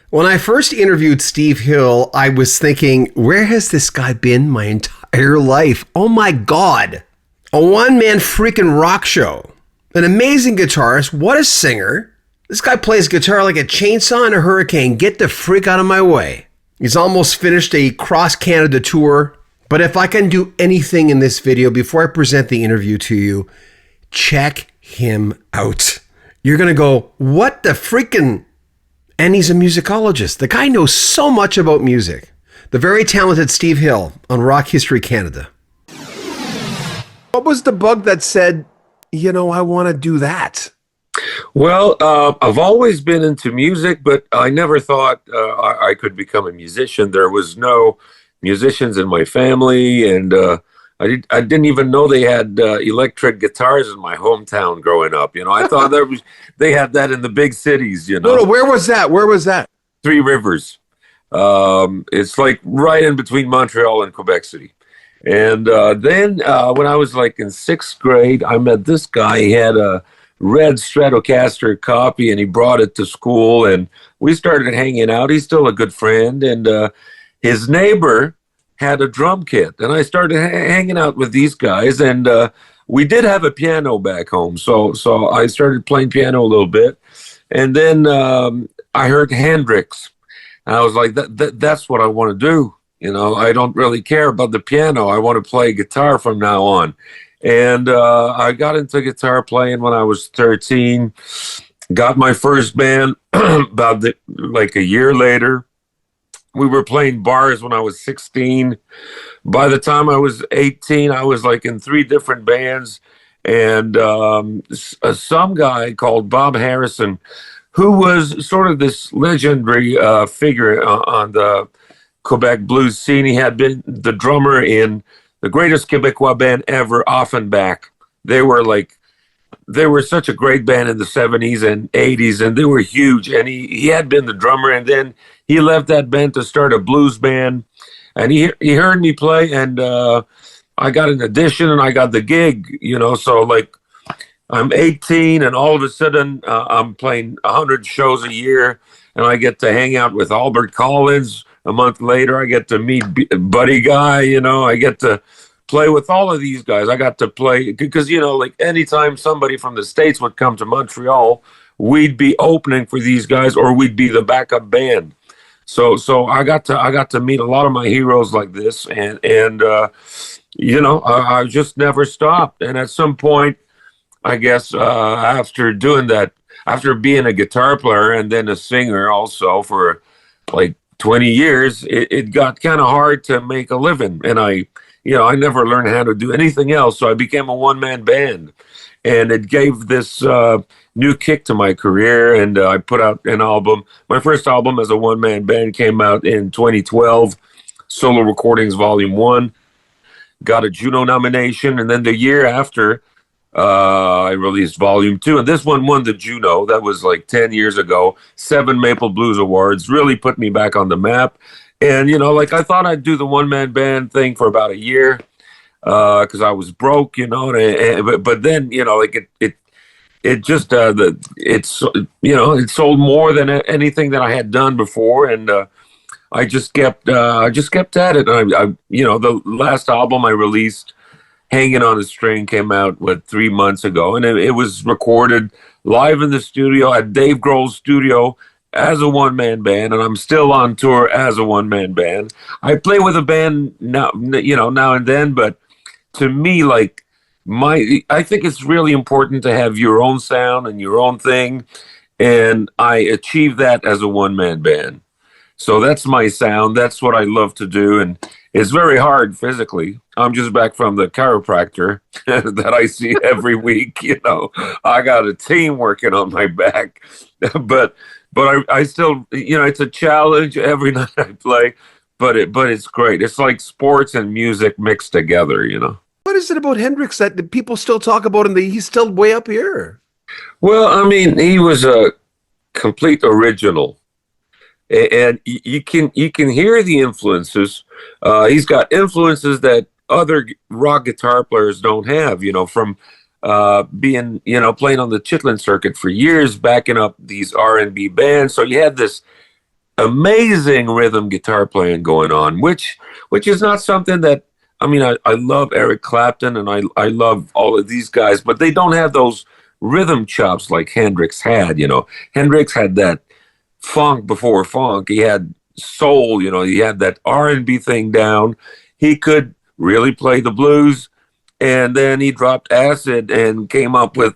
When I first interviewed Steve Hill, I was thinking, where has this guy been my entire life? Oh my God. A one-man freaking rock show. An amazing guitarist. What a singer. This guy plays guitar like a chainsaw in a hurricane. Get the freak out of my way. He's almost finished a cross-Canada tour. But if I can do anything in this video before I present the interview to you, check him out. You're going to go, what the freaking... And he's a musicologist. The guy knows so much about music. The very talented Steve Hill on Rock History Canada. What was the bug that said, I want to do that? Well, I've always been into music, but I never thought I could become a musician. There was no musicians in my family, and I didn't even know they had electric guitars in my hometown growing up. I thought they had that in the big cities. No, where was that? Where was that? Three Rivers. It's like right in between Montreal and Quebec City. And then when I was like in sixth grade, I met this guy. He had a red Stratocaster copy, and he brought it to school, and we started hanging out. He's still a good friend, and his neighbor had a drum kit, and I started hanging out with these guys, and we did have a piano back home, so I started playing piano a little bit, and then I heard Hendrix, and I was like, that's what I want to do. I don't really care about the piano. I want to play guitar from now on. And I got into guitar playing when I was 13, got my first band about like a year later. We were playing bars when I was 16. By the time I was 18, I was like in 3 different bands. And some guy called Bob Harrison, who was sort of this legendary figure on the Quebec blues scene. He had been the drummer in the greatest Quebecois band ever, Offenbach. They were such a great band in the 70s and 80s, and they were huge. And he had been the drummer, and then he left that band to start a blues band. And he heard me play, and I got an audition, and I got the gig, So, like, I'm 18, and all of a sudden, I'm playing 100 shows a year, and I get to hang out with Albert Collins. A month later, I get to meet Buddy Guy, I get to play with all of these guys. I got to play because, like anytime somebody from the States would come to Montreal, we'd be opening for these guys or we'd be the backup band. So I got to meet a lot of my heroes like this. And I just never stopped. And at some point, I guess after doing that, after being a guitar player and then a singer also for like 20 years, it got kind of hard to make a living. And I never learned how to do anything else. So I became a one-man band. And it gave this new kick to my career. And I put out an album. My first album as a one-man band came out in 2012, Solo Recordings Volume 1. Got a Juno nomination. And then the year after, I released Volume 2, and this one won the Juno. That was like 10 years ago. 7 Maple Blues Awards, really put me back on the map. And, I thought I'd do the one-man band thing for about a year because I was broke, but then, it just, it sold more than anything that I had done before. And I just kept at it. And the last album I released, Hanging on a String, came out 3 months ago, and it was recorded live in the studio at Dave Grohl's studio as a one-man band, and I'm still on tour as a one-man band. I play with a band now and then, but to me, I think it's really important to have your own sound and your own thing, and I achieve that as a one-man band. So that's my sound. That's what I love to do, and it's very hard physically. I'm just back from the chiropractor that I see every week. I got a team working on my back, but I still, it's a challenge every night I play, but it's great. It's like sports and music mixed together. What is it about Hendrix that people still talk about and he's still way up here? Well, I mean, he was a complete original. And you can hear the influences. He's got influences that other rock guitar players don't have, from being, playing on the Chitlin circuit for years, backing up these R&B bands. So you had this amazing rhythm guitar playing going on, which is not something that, I mean, I love Eric Clapton and I love all of these guys, but they don't have those rhythm chops like Hendrix had. Hendrix had that funk before funk. He had soul. He had that R&B thing down. He could really play the blues, and then he dropped acid and came up with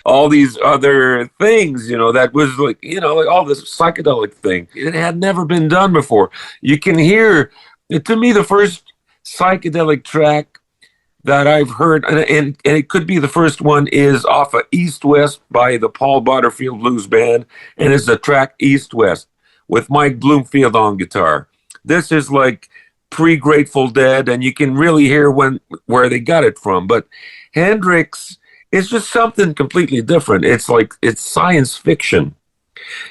all these other things, that was like all this psychedelic thing. It had never been done before. You can hear it. To me, the first psychedelic track that I've heard, and it could be the first one, is off of East West by the Paul Butterfield Blues Band, and it's the track East West with Mike Bloomfield on guitar. This is like pre-Grateful Dead, and you can really hear where they got it from. But Hendrix is just something completely different. It's science fiction.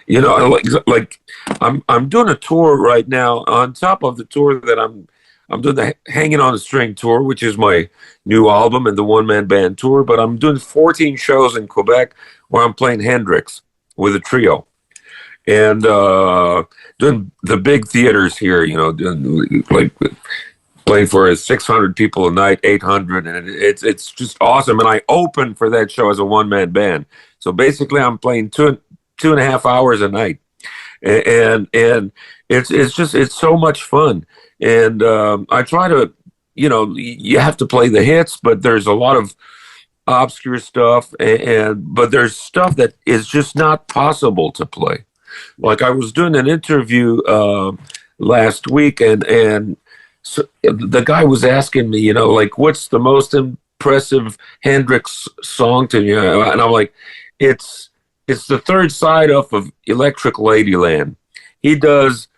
Like I'm doing a tour right now. On top of the tour that I'm doing the Hanging on a String tour, which is my new album and the one-man band tour. But I'm doing 14 shows in Quebec where I'm playing Hendrix with a trio, and doing the big theaters here. Doing like playing for 600 people a night, 800, and it's just awesome. And I open for that show as a one-man band. So basically, I'm playing two and a half hours a night, and it's so much fun. And I try to, you have to play the hits, but there's a lot of obscure stuff, but there's stuff that is just not possible to play. Like I was doing an interview last week, and so the guy was asking me, like, what's the most impressive Hendrix song to you? And I'm like, it's the third side off of Electric Ladyland. He does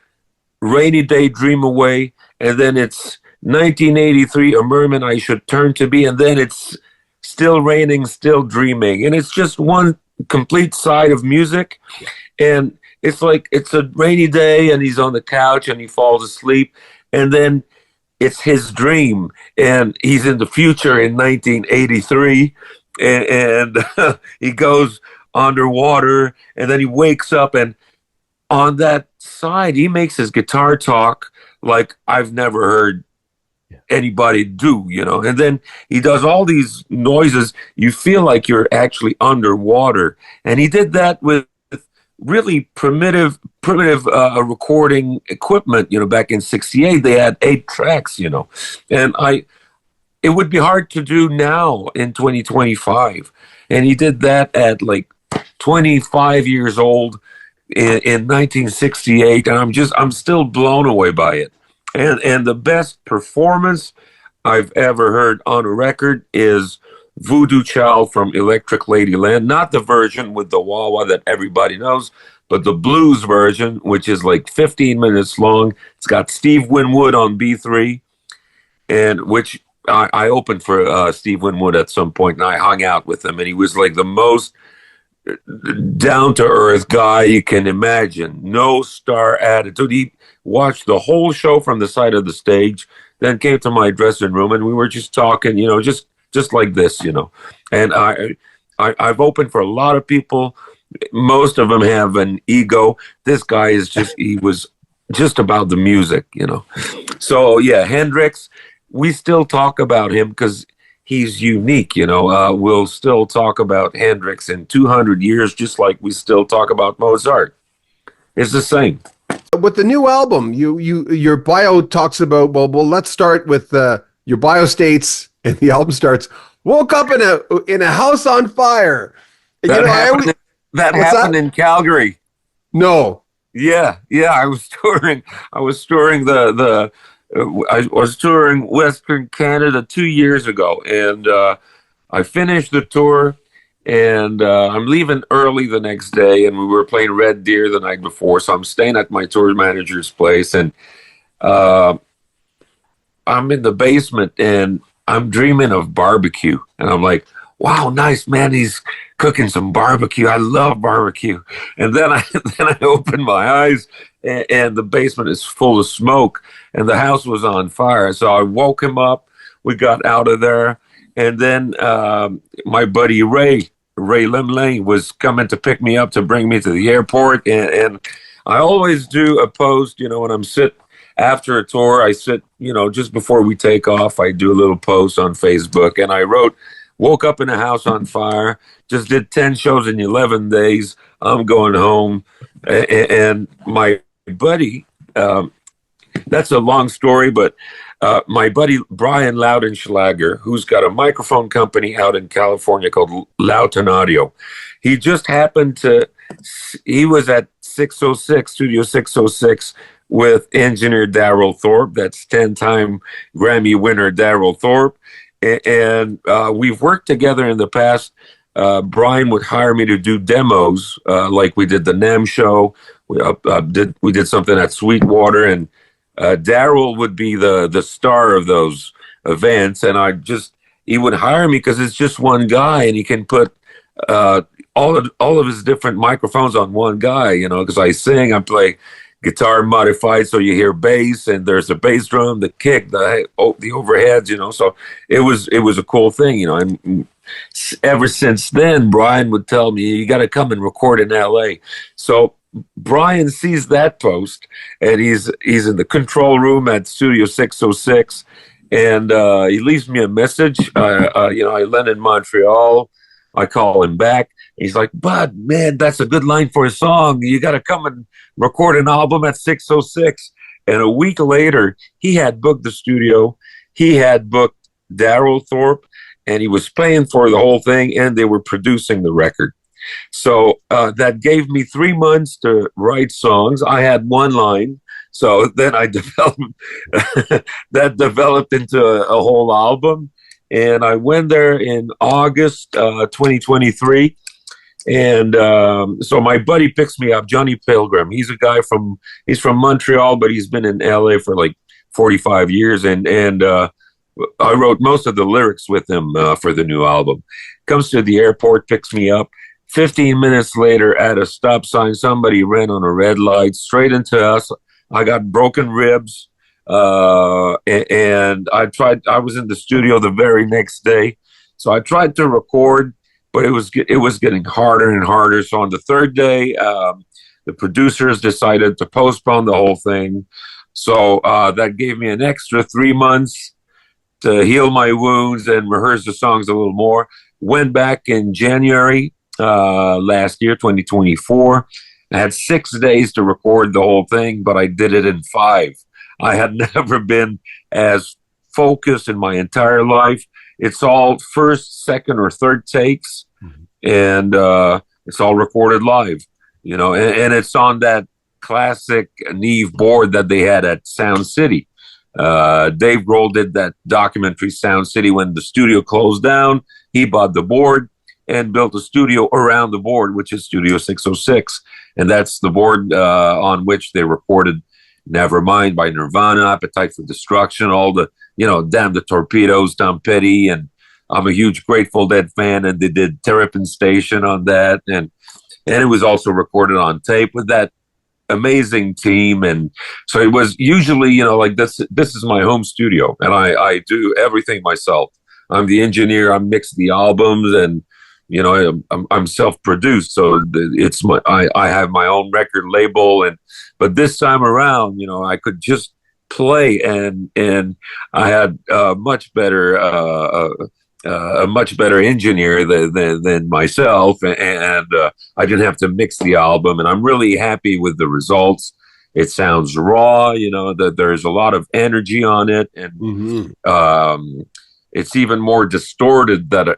Rainy Day Dream Away, and then it's 1983, A Merman I Should Turn to Be, and then it's Still Raining, Still Dreaming. And it's just one complete side of music. And it's like, it's a rainy day, and he's on the couch, and he falls asleep, and then it's his dream, and he's in the future in 1983, and he goes underwater, and then he wakes up, and on that side, he makes his guitar talk like I've never heard anybody do, and then he does all these noises. You feel like you're actually underwater, and he did that with really primitive recording equipment. Back in '68, they had 8 tracks, and it would be hard to do now in 2025. And he did that at like 25 years old in 1968, and I'm still blown away by it. And the best performance I've ever heard on a record is Voodoo Child from Electric Ladyland, not the version with the wah-wah that everybody knows, but the blues version, which is like 15 minutes long. It's got Steve Winwood on B3, and which I opened for Steve Winwood at some point, and I hung out with him, and he was like the most down-to-earth guy you can imagine. No star attitude. He watched the whole show from the side of the stage, then came to my dressing room, and we were just talking, just like this, And I've opened for a lot of people. Most of them have an ego. This guy he was just about the music, So yeah, Hendrix, we still talk about him because he's unique, We'll still talk about Hendrix in 200 years, just like we still talk about Mozart. It's the same. With the new album, your bio talks about, well, let's start with your bio states, and the album starts, woke up in a house on fire. That happened in Calgary. No. Yeah. I was touring I was touring Western Canada 2 years ago, and I finished the tour, and I'm leaving early the next day, and we were playing Red Deer the night before, so I'm staying at my tour manager's place, and I'm in the basement, and I'm dreaming of barbecue, and I'm like, wow, nice, man, he's cooking some barbecue. I love barbecue. And then I open my eyes, and the basement is full of smoke, and the house was on fire. So I woke him up. We got out of there, and then my buddy Ray Limley was coming to pick me up to bring me to the airport, and I always do a post, when I'm after a tour, I sit, just before we take off, I do a little post on Facebook, and I woke up in a house on fire, just did 10 shows in 11 days. I'm going home. And my buddy, that's a long story, but my buddy Brian Loudenschlager, who's got a microphone company out in California called Loughton Audio, he just happened he was at 606, Studio 606, with engineer Daryl Thorpe. That's 10-time Grammy winner Daryl Thorpe. And we've worked together in the past. Brian would hire me to do demos, like we did the NAMM show. We did something at Sweetwater, and Daryl would be the star of those events. And he would hire me because it's just one guy, and he can put all of his different microphones on one guy. Because I sing, I play guitar modified, so you hear bass, and there's a bass drum, the kick, the overheads. So it was a cool thing. And ever since then, Brian would tell me, you got to come and record in LA. So Brian sees that post, and he's in the control room at Studio 606, and he leaves me a message. I land in Montreal. I call him back. He's like, "Bud, man, that's a good line for a song. You got to come and record an album at 606." And a week later, he had booked the studio. He had booked Daryl Thorpe, and he was paying for the whole thing, and they were producing the record. So that gave me 3 months to write songs. I had one line. So then I developed into a whole album. And I went there in August 2023. And so my buddy picks me up, Johnny Pilgrim. He's from Montreal, but he's been in LA for like 45 years. And I wrote most of the lyrics with him for the new album. Comes to the airport, picks me up. 15 minutes later, at a stop sign, somebody ran on a red light straight into us. I got broken ribs. And I was in the studio the very next day. So I tried to record, but it was getting harder and harder. So on the third day, the producers decided to postpone the whole thing. So that gave me an extra 3 months to heal my wounds and rehearse the songs a little more. Went back in January last year, 2024. I had 6 days to record the whole thing, but I did it in 5. I had never been as focused in my entire life. It's all first, second, or third takes, and it's all recorded live, and it's on that classic Neve board that they had at Sound City. Dave Grohl did that documentary Sound City when the studio closed down. He bought the board and built a studio around the board, which is Studio 606, and that's the board on which they recorded Nevermind by Nirvana, Appetite for Destruction, all the, Damn the Torpedoes, Tom Petty, and I'm a huge Grateful Dead fan, and they did Terrapin Station on that, and it was also recorded on tape with that amazing team. And so it was usually, like this is my home studio, and I do everything myself. I'm the engineer, I mix the albums, and I'm self-produced, so I have my own record label, but this time around, I could just play, and I had a much better engineer than myself, and I didn't have to mix the album, and I'm really happy with the results. It sounds raw, that there's a lot of energy on it, and it's even more distorted. That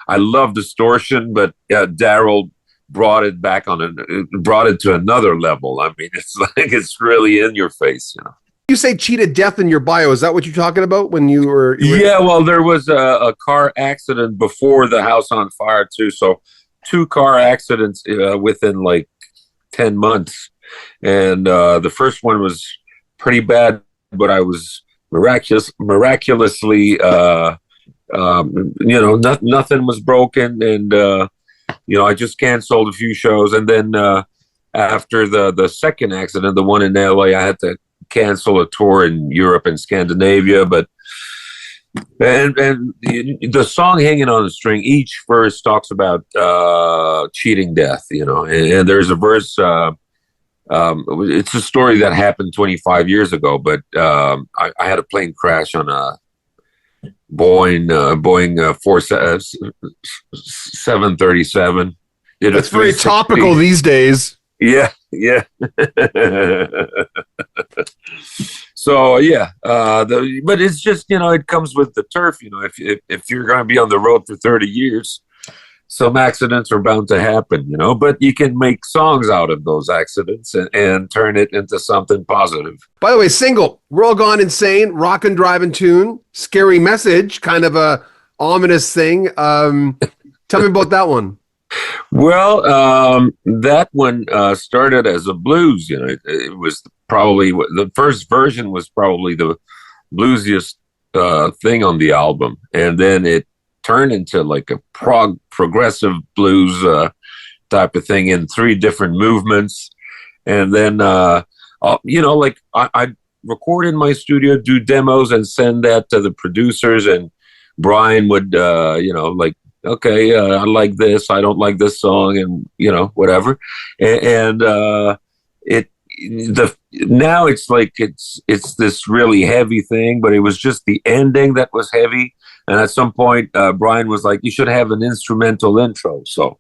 I love distortion, but Daryl brought it brought it to another level. I mean, it's like it's really in your face. You say cheated death in your bio. Is that what you're talking about when you were? Yeah, well, there was a car accident before the house on fire too. So 2 car accidents within like 10 months, and the first one was pretty bad, but I was miraculously, nothing was broken, and I just canceled a few shows, and then after the second accident, the one in LA, I had to cancel a tour in Europe and Scandinavia. But and the song "Hanging on a String," each verse talks about cheating death, and there's a verse It's a story that happened 25 years ago, but I had a plane crash on a Boeing 737. Did a That's very 360. topical these days. Yeah, yeah. So yeah, but it's just, it comes with the turf. If you're going to be on the road for 30 years, some accidents are bound to happen. But you can make songs out of those accidents and turn it into something positive. By the way, single, We're All Gone Insane, rock and driving tune, scary message, kind of a ominous thing. Tell me about that one. Well, that one started as a blues. It was probably the first version was probably the bluesiest thing on the album, and then it turned into like a progressive blues type of thing in 3 different movements, and then like I record in my studio, do demos, and send that to the producers, and Brian would like, okay, I like this, I don't like this song, and whatever, and now it's like it's this really heavy thing, but it was just the ending that was heavy, and at some point Brian was like, you should have an instrumental intro, so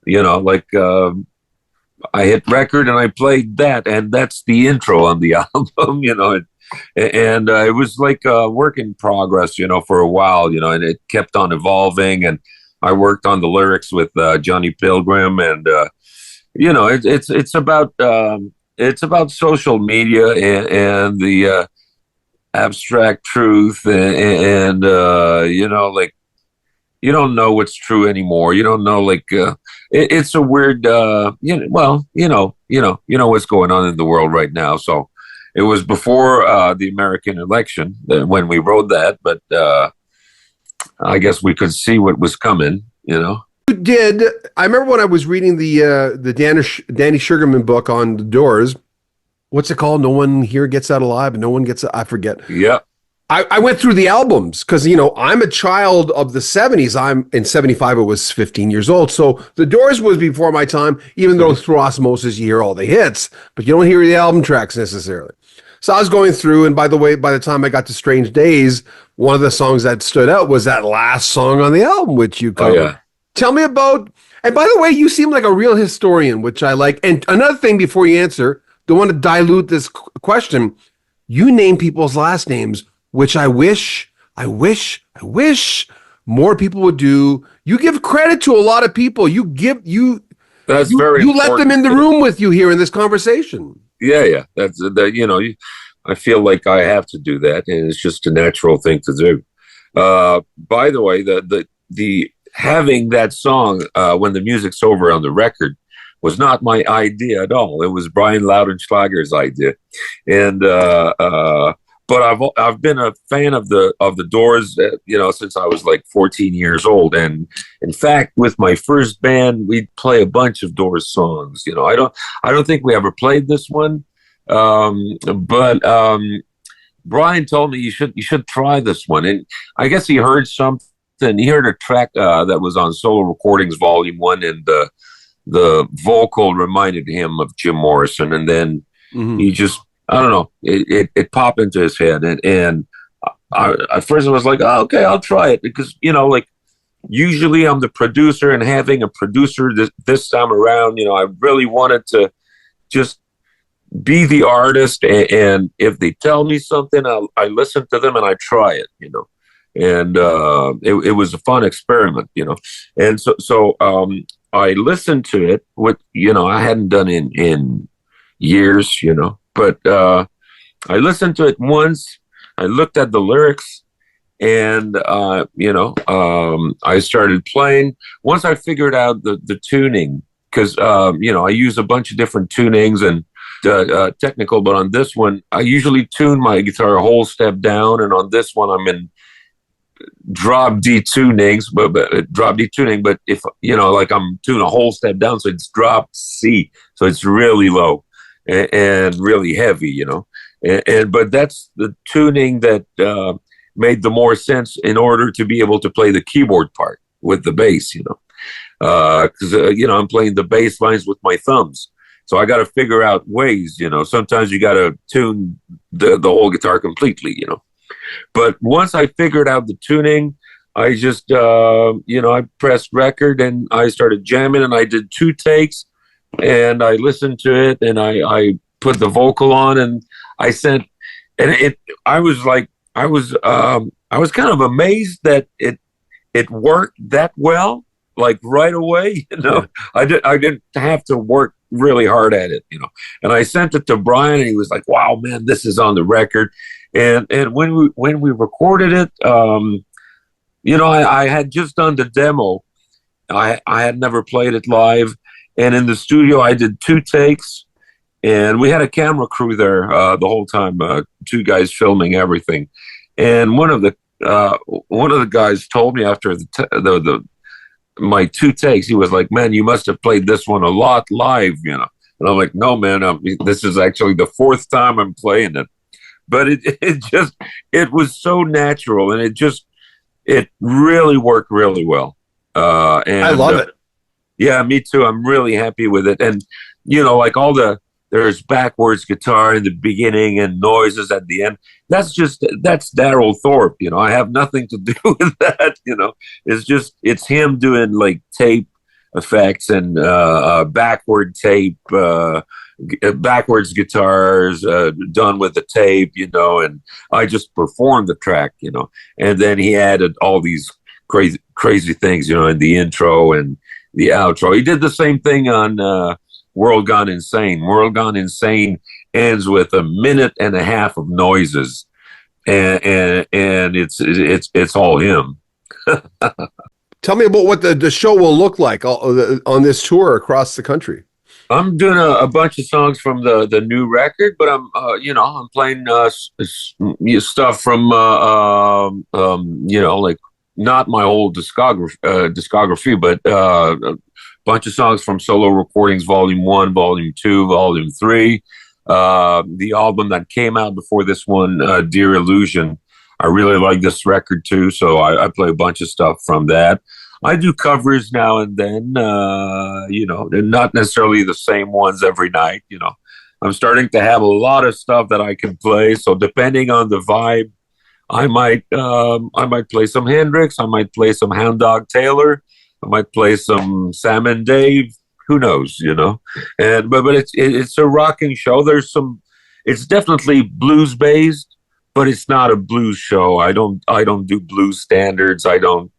like I hit record and I played that, and that's the intro on the album, and it was like a work in progress, for a while, and it kept on evolving, and I worked on the lyrics with Johnny Pilgrim, and it's about social media and the abstract truth, and like, you don't know what's true anymore. You don't know, like, it's a weird, you know what's going on in the world right now. So it was before the American election when we wrote that, but I guess we could see what was coming, You did. I remember when I was reading the Danny Sugarman book on the Doors. What's it called? No One Here Gets Out Alive, and No One Gets. I forget. Yeah. I went through the albums because, I'm a child of the 70s. I'm in 75. I was 15 years old. So the Doors was before my time, even though through osmosis you hear all the hits, but you don't hear the album tracks necessarily. So I was going through, and by the way, by the time I got to Strange Days, one of the songs that stood out was that last song on the album, which you covered. Oh, yeah. Tell me about, and by the way, you seem like a real historian, which I like. And another thing before you answer, don't want to dilute this question. You name people's last names, which I wish more people would do. You give credit to a lot of people. That's very you let them in the room with you here in this conversation. Yeah. That's I feel like I have to do that, and it's just a natural thing to do. By the way, the having that song when the music's over on the record was not my idea at all. It was Brian Laudenschlager's idea, and but I've been a fan of the Doors, since I was like 14 years old. And in fact, with my first band, we'd play a bunch of Doors songs. I don't think we ever played this one, but Brian told me you should try this one, and I guess he heard something. He heard a track that was on Solo Recordings Volume 1, and the vocal reminded him of Jim Morrison, and then he just, I don't know, it popped into his head, and I, at first I was like, oh, okay, I'll try it, because like usually I'm the producer, and having a producer this time around, I really wanted to just be the artist, and if they tell me something, I listen to them and I try it, and it was a fun experiment, and so I listened to it, what I hadn't done in years, but I listened to it once. I looked at the lyrics, and I started playing. Once I figured out the tuning, because I use a bunch of different tunings and technical, but on this one I usually tune my guitar a whole step down, and on this one I'm in drop D tunings, but drop D tuning. But if like I'm tuning a whole step down, so it's drop C, so it's really low and really heavy, and but that's the tuning that made the more sense in order to be able to play the keyboard part with the bass, because I'm playing the bass lines with my thumbs. So I got to figure out ways, you know. Sometimes you got to tune the whole guitar completely, you know. But once I figured out the tuning, I just, you know, I pressed record and I started jamming, and I did 2 takes, and I listened to it, and I put the vocal on, and I sent, and I was like, I was kind of amazed that it worked that well, like right away. You know, I didn't have to work really hard at it, you know. And I sent it to Brian, and he was like, "Wow, man, this is on the record." And when we recorded it, you know, I had just done the demo. I had never played it live, and in the studio I did 2 takes, and we had a camera crew there the whole time, 2 guys filming everything. And one of the guys told me after the my 2 takes, he was like, "Man, you must have played this one a lot live, you know." And I'm like, "No, man, this is actually the 4th time I'm playing it." But it was so natural, and it really worked really well. And I love it. Yeah, me too. I'm really happy with it. And, you know, like there's backwards guitar in the beginning and noises at the end. That's Daryl Thorpe. You know, I have nothing to do with that. You know, it's him doing like tape effects and backward tape, backwards guitars done with the tape, you know, and I just performed the track, you know, and then he added all these crazy things, you know, in the intro and the outro. He did the same thing on World Gone Insane. World Gone Insane ends with a minute and a half of noises, and it's all him. Tell me about what the show will look like on this tour across the country. I'm doing a bunch of songs from the new record, but I'm you know, I'm playing stuff from you know, like not my whole discography, but a bunch of songs from solo recordings, Volume 1, Volume 2, Volume 3. The album that came out before this one, Dear Illusion. I really like this record too, so I play a bunch of stuff from that. I do covers now and then, you know, and not necessarily the same ones every night. You know, I'm starting to have a lot of stuff that I can play. So depending on the vibe, I might play some Hendrix. I might play some Hound Dog Taylor. I might play some Sam and Dave. Who knows, you know? And but it's a rocking show. It's definitely blues based, but it's not a blues show. I don't do blues standards. I don't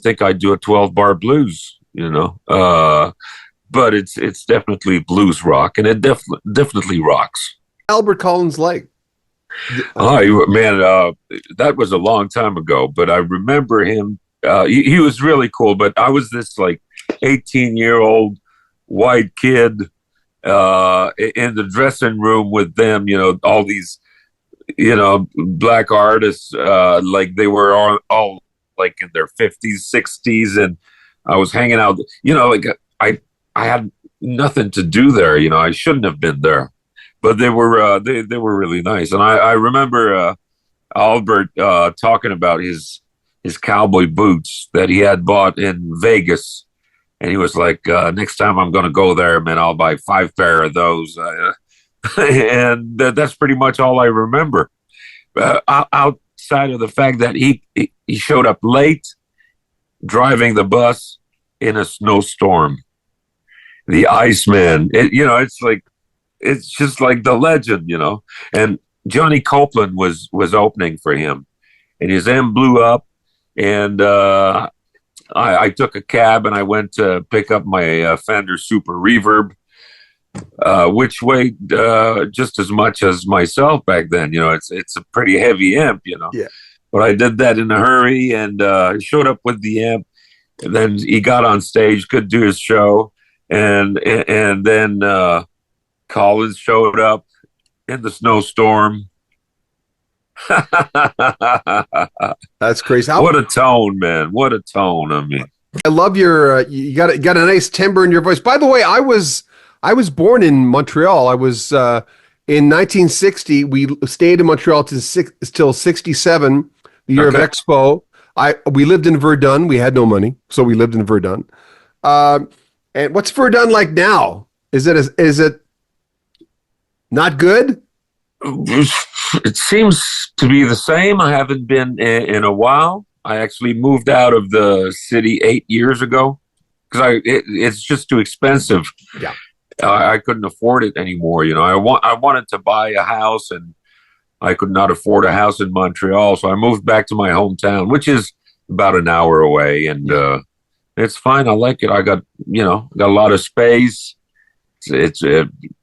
think I do a 12-bar blues, you know. But it's definitely blues rock, and it definitely rocks. Albert Collins like? Oh man, that was a long time ago, but I remember him. He was really cool, but I was this like 18-year-old white kid in the dressing room with them, you know, all these, you know, black artists, like they were all like in their 50s, 60s, and I was hanging out, you know, like I had nothing to do there, you know. I shouldn't have been there, but they were really nice. And I remember Albert talking about his cowboy boots that he had bought in Vegas, and he was like, next time I'm going to go there, man, I'll buy 5 pair of those. And that's pretty much all I remember. Outside of the fact that he showed up late, driving the bus in a snowstorm. The Iceman, you know, it's just like the legend, you know. And Johnny Copeland was opening for him, and his M blew up, and I took a cab and I went to pick up my Fender Super Reverb, which weighed just as much as myself back then. You know, it's a pretty heavy amp, you know. Yeah. But I did that in a hurry, and showed up with the amp. And then he got on stage, could do his show, and then Collins showed up in the snowstorm. That's crazy. What a tone, man! What a tone! I mean, I love your you got a nice timbre in your voice. By the way, I was born in Montreal. I was in 1960. We stayed in Montreal till 67, the year of Expo. We lived in Verdun. We had no money, so we lived in Verdun. And what's Verdun like now? Is it not good? It seems to be the same. I haven't been in a while. I actually moved out of the city 8 years ago because it's just too expensive. Yeah. I couldn't afford it anymore. I wanted to buy a house, and I could not afford a house in Montreal, so I moved back to my hometown, which is about an hour away, and it's fine. I like it. I got a lot of space. It's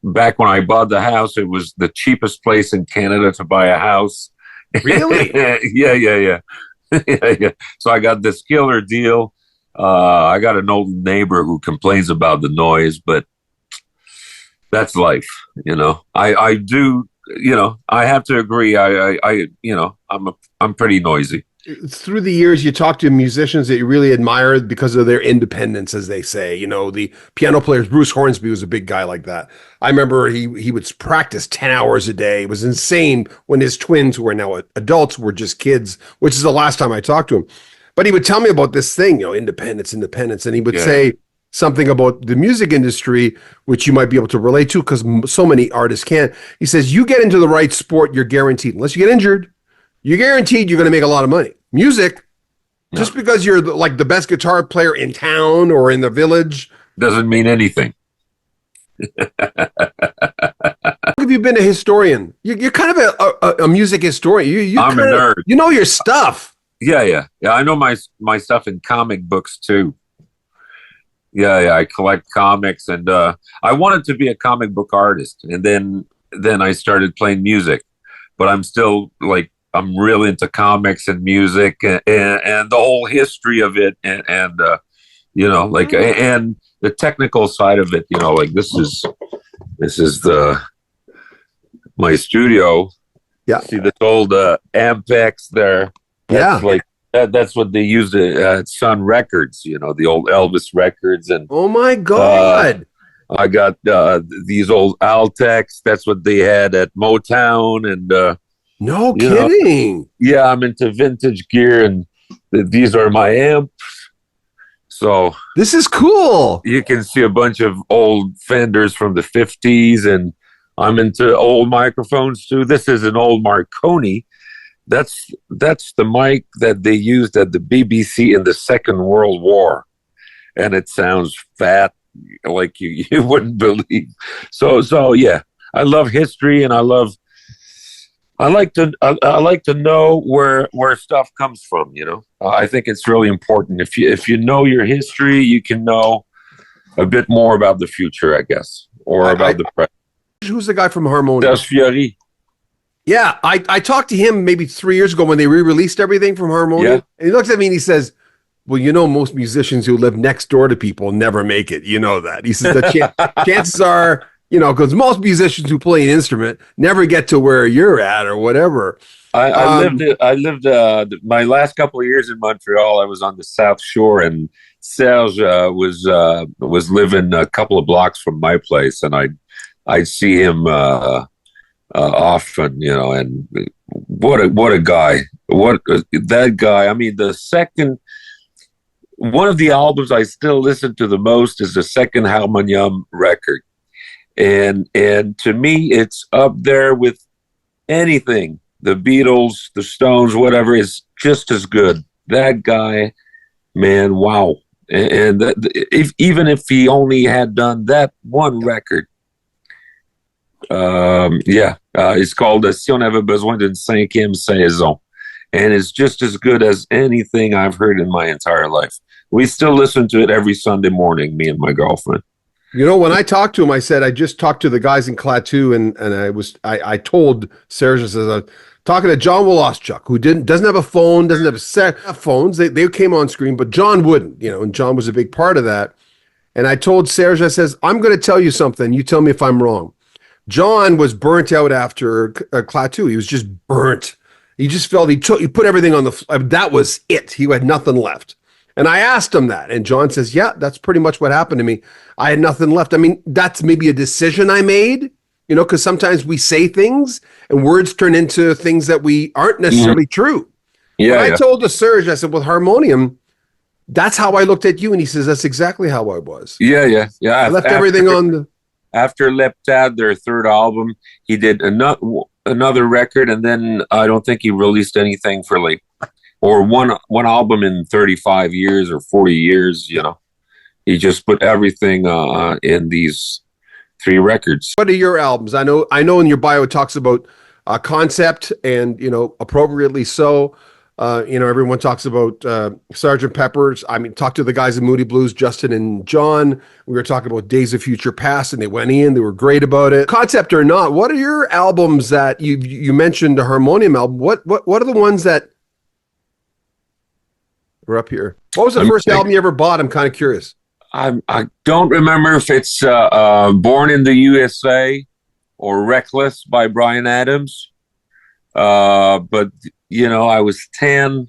back when I bought the house, it was the cheapest place in Canada to buy a house. Really? Yeah. Yeah. So I got this killer deal. I got an old neighbor who complains about the noise, but that's life. I do. I have to agree. I'm pretty noisy. Through the years, you talk to musicians that you really admired because of their independence, as they say. The piano players, Bruce Hornsby was a big guy like that. I remember he would practice 10 hours a day. It was insane when his twins, who are now adults, were just kids, which is the last time I talked to him. But he would tell me about this thing, independence. And he would say something about the music industry, which you might be able to relate to because so many artists can't. He says, you get into the right sport, you're guaranteed. Unless you get injured, you're guaranteed you're going to make a lot of money. Music, just because you're like the best guitar player in town or in the village, doesn't mean anything. Have you been a historian? You're kind of a music historian. I'm a nerd. You know your stuff. Yeah. I know my stuff in comic books too. Yeah. I collect comics, and I wanted to be a comic book artist, and then I started playing music, but I'm still I'm real into comics and music and the whole history of it, and and the technical side of it. This is my studio. Yeah. See this old Ampex there? That's that's what they used at Sun Records. The old Elvis records, and oh my God. I got these old Altex. That's what they had at Motown, and no kidding. Yeah, I'm into vintage gear, and these are my amps. So this is cool. You can see a bunch of old Fenders from the 50s, and I'm into old microphones too. This is an old Marconi. That's the mic that they used at the BBC in the Second World War, and it sounds fat like you wouldn't believe. So yeah, I love history, and I like to know where stuff comes from. I think it's really important. If you know your history, you can know a bit more about the future, I guess, or about the present. Who's the guy from Harmonia? That's Fiori. Yeah, I talked to him maybe 3 years ago when they re-released everything from Harmonia, and he looks at me and he says, well, most musicians who live next door to people never make it. You know that. He says the chances are, because most musicians who play an instrument never get to where you're at or whatever. I lived my last couple of years in Montreal. I was on the South Shore, and Serge was living a couple of blocks from my place, and I'd see him often, and what a guy! That guy! I mean, one of the albums I still listen to the most is the second Harmonium record. And to me, it's up there with anything. The Beatles, the Stones, whatever, is just as good. That guy, man, wow. And even if he only had done that one record, it's called Si on avait besoin d'une cinquième saison. And it's just as good as anything I've heard in my entire life. We still listen to it every Sunday morning, me and my girlfriend. When I talked to him, I said, I just talked to the guys in Klaatu, and I told Serge, I said, talking to John Woloschuk, who doesn't have a phone, doesn't have a set of phones. They came on screen, but John wouldn't, and John was a big part of that. And I told Serge, I says, I'm going to tell you something. You tell me if I'm wrong. John was burnt out after Klaatu. He was just burnt. He just felt he put everything on that was it. He had nothing left. And I asked him that, and John says, yeah, that's pretty much what happened to me. I had nothing left. I mean, that's maybe a decision I made, because sometimes we say things and words turn into things that we aren't necessarily true. Yeah. I told the Serge, I said, with Harmonium, That's how I looked at you. And he says, that's exactly how I was. Yeah. I left everything on the... After Leptad, their third album, he did another record, and then I don't think he released anything for like, or one album in 35 years or 40 years. He just put everything in these 3 records. What are your albums? I know in your bio it talks about concept, and appropriately so. Everyone talks about Sgt. Pepper's. I mean, talk to the guys in Moody Blues, Justin and John. We were talking about Days of Future Past, and they went in. They were great about it. Concept or not, what are your albums that you mentioned? A harmonium album. What are the ones that were up here? What was the first album you ever bought? I'm kind of curious. I don't remember if it's Born in the USA or Reckless by Bryan Adams. But I was 10,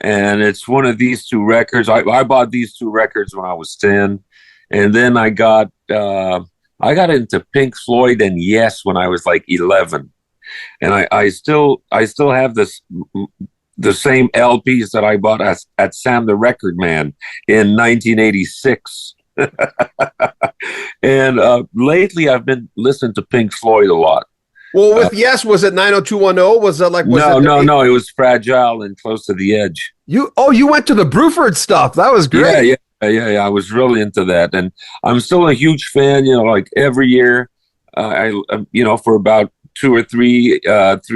and it's one of these 2 records. I bought these 2 records when I was 10, and then I got into Pink Floyd and Yes when I was like 11, and I still have the same LPs that I bought at Sam the Record Man in 1986. And lately I've been listening to Pink Floyd a lot. Well, with Yes, was it 90210? Was that like... No, it was Fragile and Close to the Edge. You went to the Bruford stuff. That was great. Yeah. I was really into that, and I'm still a huge fan. Like every year, for about 2 or 3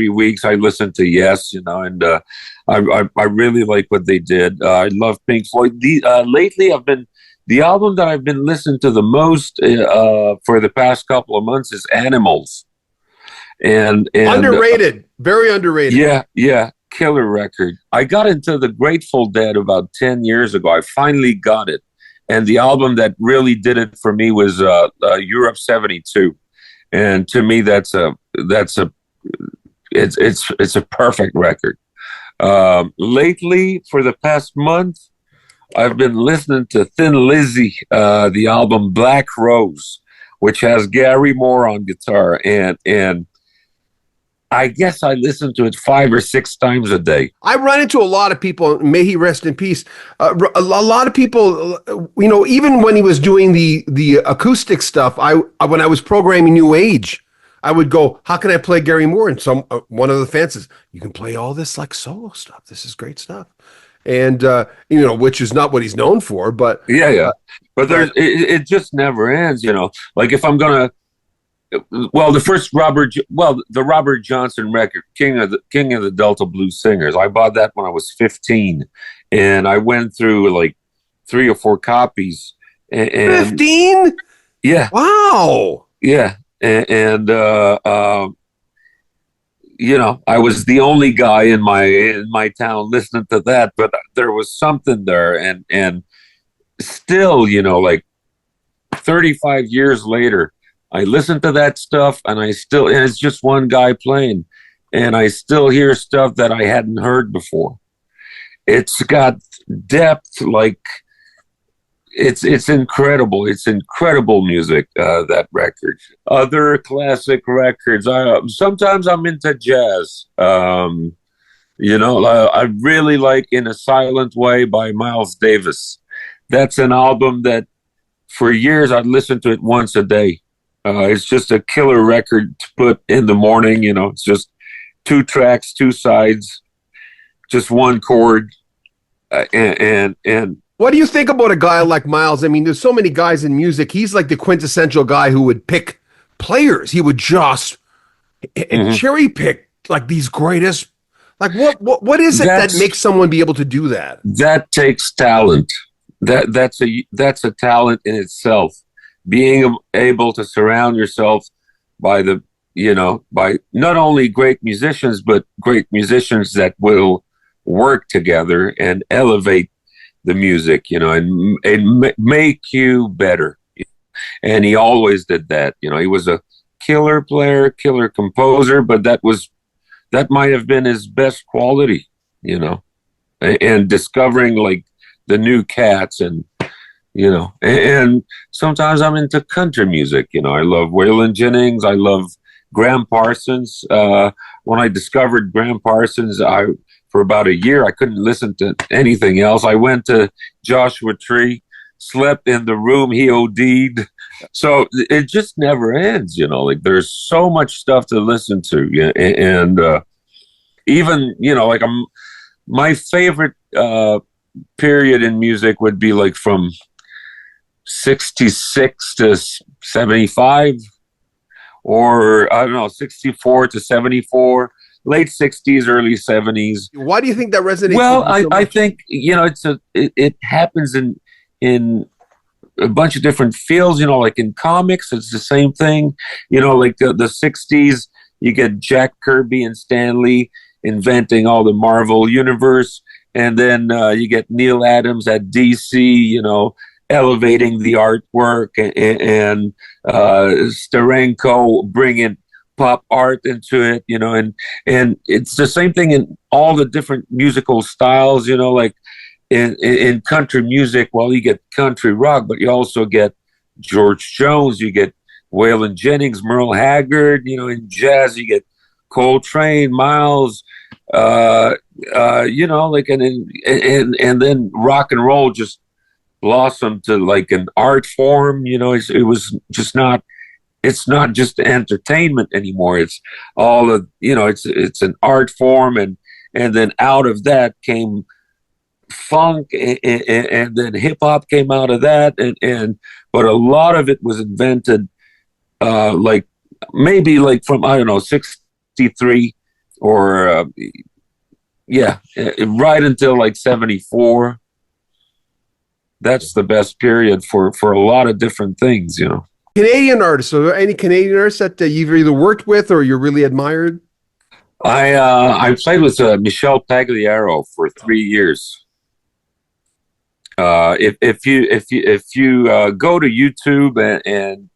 weeks, I listen to Yes. And I really like what they did. I love Pink Floyd. Lately, the album that I've been listening to the most for the past couple of months is Animals. And underrated, very underrated. Yeah, killer record. I got into the Grateful Dead about 10 years ago. I finally got it, and the album that really did it for me was Europe '72. And to me, it's a perfect record. Lately, for the past month, I've been listening to Thin Lizzy, the album Black Rose, which has Gary Moore on guitar, and I guess I listen to it 5 or 6 times a day. I run into a lot of people, may he rest in peace. A lot of people, even when he was doing the acoustic stuff, when I was programming New Age, I would go, how can I play Gary Moore? And one of the fans says, you can play all this like solo stuff. This is great stuff. And, which is not what he's known for, but. Yeah. But it just never ends, Like if I'm going to, the Robert Johnson record, King of the Delta Blues Singers. I bought that when I was 15, and I went through like 3 or 4 copies. 15? Yeah. Wow. Yeah, and I was the only guy in my town listening to that, but there was something there, and still, like 35 years later, I listen to that stuff, and it's just one guy playing, and I still hear stuff that I hadn't heard before. It's got depth, like it's incredible. It's incredible music, that record. Other classic records. Sometimes I'm into jazz. I really like In a Silent Way by Miles Davis. That's an album that for years I'd listen to it once a day. It's just a killer record to put in the morning. It's just 2 tracks, 2 sides, just 1 chord, and what do you think about a guy like Miles? I mean, there's so many guys in music. He's like the quintessential guy who would pick players. He would just cherry pick like these greatest. Like what is it that makes someone be able to do that? That takes talent. That's a talent in itself. Being able to surround yourself by by not only great musicians, but great musicians that will work together and elevate the music, and make you better. And he always did that. He was a killer player, killer composer, but that might have been his best quality, and discovering like the new cats and sometimes I'm into country music. I love Waylon Jennings. I love Graham Parsons. When I discovered Graham Parsons, for about a year. I couldn't listen to anything else. I went to Joshua Tree, slept in the room he OD'd. So it just never ends, you know, like there's so much stuff to listen to. Yeah, and even, you know, like my favorite period in music would be like from 66 to 75, or I don't know, 64 to 74, late 60s, early 70s. Why do you think that resonates? Well, with you so I much? think, you know, it happens in a bunch of different fields, you know, like in comics, it's the same thing. You know, like the 60s, you get Jack Kirby and Stan Lee inventing all the Marvel universe. And then you get Neil Adams at DC, you know, elevating the artwork, and Steranko bringing pop art into it, you know, and it's the same thing in all the different musical styles, you know, like in country music. Well, you get country rock, but you also get George Jones, you get Waylon Jennings, Merle Haggard, you know, in jazz, you get Coltrane, Miles, you know, like, and then rock and roll just blossomed to like an art form, you know. It was just not, it's not just entertainment anymore. It's all of, you know, it's an art form, and then out of that came funk, and then hip hop came out of that, and but a lot of it was invented, like maybe like from, I don't know, 63 or yeah, right until like 74. That's the best period for a lot of different things, you know. Canadian artists. Are there any Canadian artists that you've either worked with or you're really admired? I played with Michel Pagliaro for 3 years. If you go to YouTube and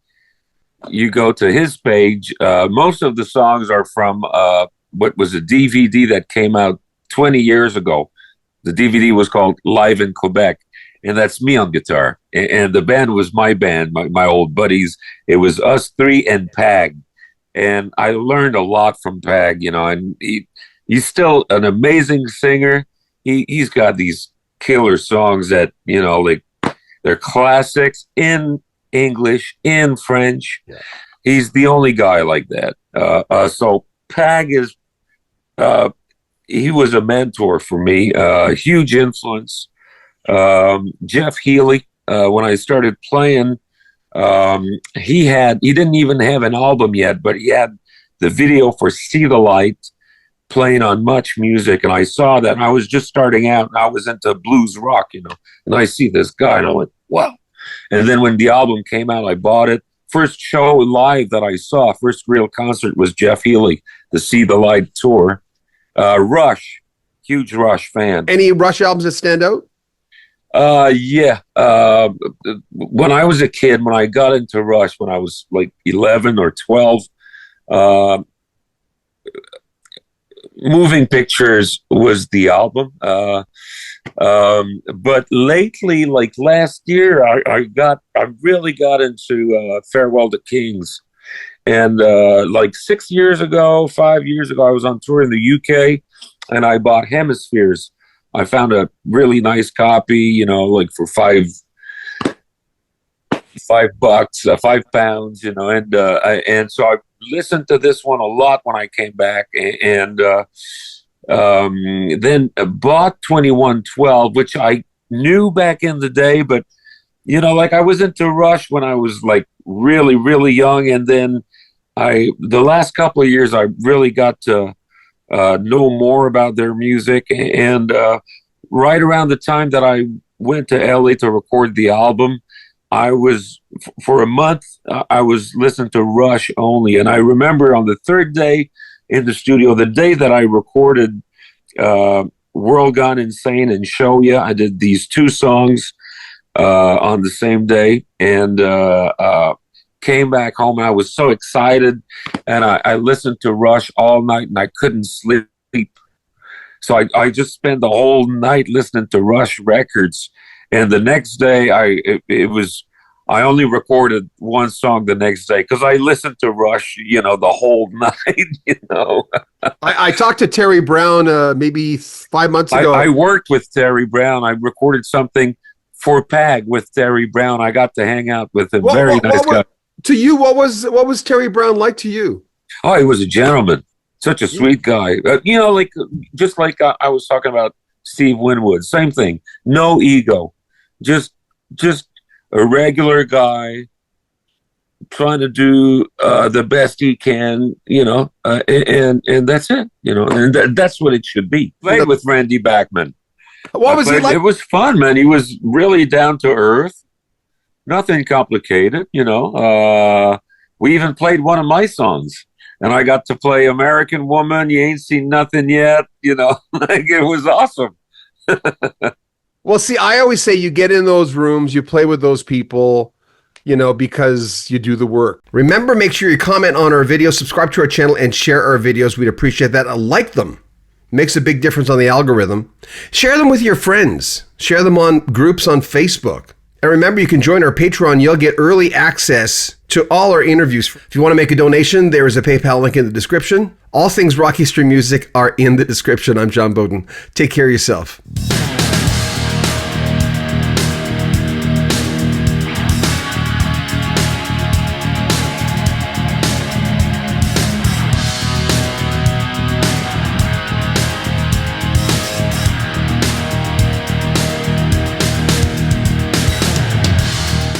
you go to his page, most of the songs are from what was a DVD that came out 20 years ago. The DVD was called Live in Quebec, and that's me on guitar. And the band was my band, my old buddies. It was us three and Pag. And I learned a lot from Pag, you know, and he's still an amazing singer. He's got these killer songs that, you know, like they're classics in English, in French. Yeah. He's the only guy like that. So Pag is, he was a mentor for me, huge influence. Jeff Healey, when I started playing, he didn't even have an album yet, but he had the video for See the Light playing on Much Music, and I saw that, and I was just starting out, and I was into blues rock, you know, and I see this guy, and I went, wow. And then when the album came out, I bought it. First show live that I saw, first real concert, was Jeff Healey, the See the Light tour. Rush, huge Rush fan. Any Rush albums that stand out? Yeah. When I was a kid, when I got into Rush, when I was like 11 or 12, Moving Pictures was the album. But lately, like last year, I really got into Farewell to Kings. And like 5 years ago, I was on tour in the UK, and I bought Hemispheres. I found a really nice copy, you know, like for $5, £5, you know, and so I listened to this one a lot when I came back, and then bought 2112, which I knew back in the day, but you know, like I was into Rush when I was like really, really young, and then the last couple of years I really got to know more about their music, and right around the time that I went to LA to record the album, I was, for a month, I was listening to Rush only. And I remember on the third day in the studio, the day that I recorded World Gone Insane and Show Ya, I did these two songs on the same day, and came back home, and I was so excited, and I listened to Rush all night, and I couldn't sleep. So I just spent the whole night listening to Rush records. And the next day, I only recorded one song the next day because I listened to Rush, the whole night. I talked to Terry Brown maybe 5 months ago. I worked with Terry Brown. I recorded something for PAG with Terry Brown. I got to hang out with him. Very nice guy. To you, what was Terry Brown like to you? Oh, he was a gentleman. Such a sweet guy. Just like I was talking about Steve Winwood. Same thing. No ego. Just a regular guy trying to do the best he can, and that's it, and that's what it should be. Played with Randy Bachman. What was he like? It was fun, man. He was really down to earth. Nothing complicated, we even played one of my songs, and I got to play American Woman, You Ain't Seen Nothing Yet, like it was awesome. Well, see, I always say you get in those rooms, you play with those people, because you do the work. Remember, make sure you comment on our videos, subscribe to our channel, and share our videos. We'd appreciate that. Like them. Makes a big difference on the algorithm. Share them with your friends. Share them on groups on Facebook. And remember, you can join our Patreon. You'll get early access to all our interviews. If you want to make a donation, there is a PayPal link in the description. All things Rocky Stream Music are in the description. I'm John Bowden. Take care of yourself.